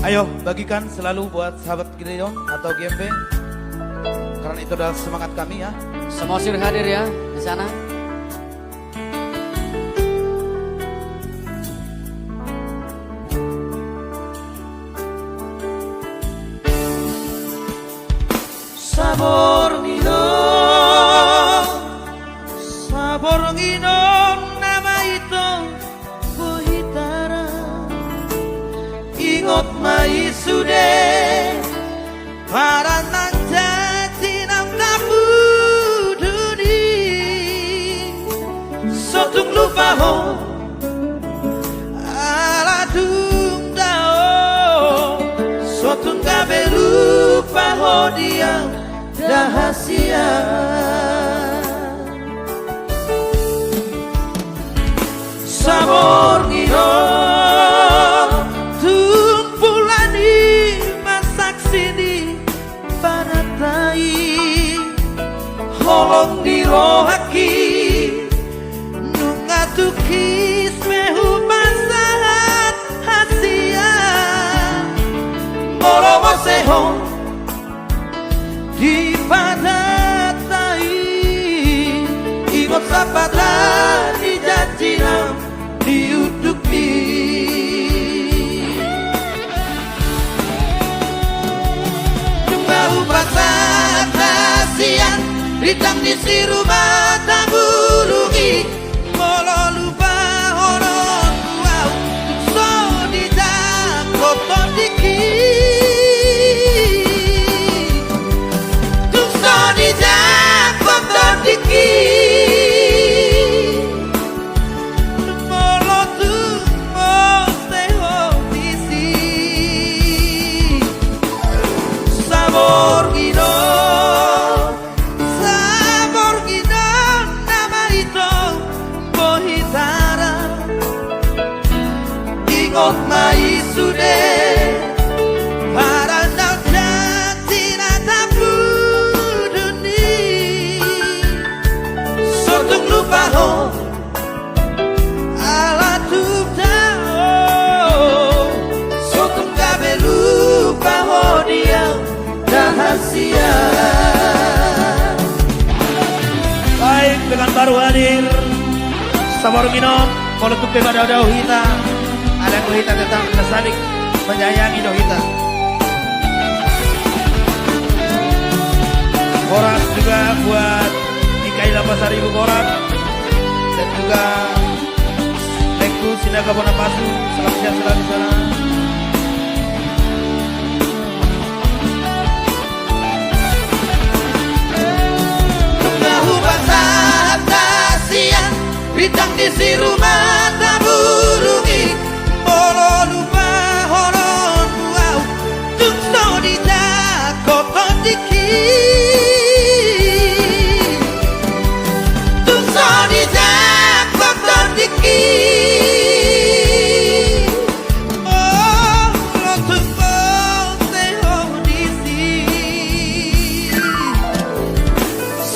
Ayo bagikan selalu buat sahabat Gideon atau GMP, karena itu adalah semangat kami ya. Semua sudah hadir ya di sana. Sabor nginom nama itu Buhitara, ingot mai sude para nang jati nang kabuduni sotung lupa ho ala dung dao sotung gabe lupa ho dia rahasia. Sabor nginom tumpulani masak sini panatai holong dirohaki nungatukis mehu pasahat hasia moromo seho di padatai ingot sapata di janjinam diudupi Jumbahu pasata siang ritang di si rumah tabulungi molo lupa horon wow so di dakoto diki di dakoto diki molo tu moste hodisi sabor nginom nama itu Bohitara ingot mai sude para nang jati natapu sotung lupa ho ala tuptao sotung gabe lupa ho dia rahasia. Baik, dengan baru hadir Sabor nginom meletup kepada Dohita. Ada Dohita tetap saling menyayangi Dohita. Korak juga buat Mikaela Pasaribu Korak dan juga Tengku Sinaga Bonapasu, selamat siang selalu di sana. Tahu pasata siang bintang di si rumah taburungi molo lupa horon wow tukso di dakoto diki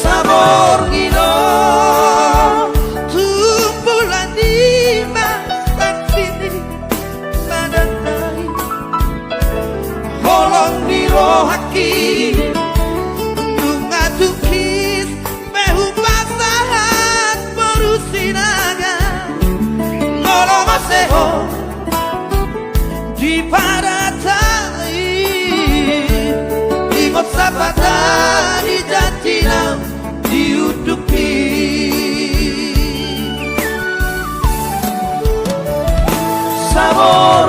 sabor nginom tumpulan di masak sini padatai holong dirohaki nungatukis mehu pasahat porusinaga nolong seho di padatai ingot sapata di jantinam diudupi sabor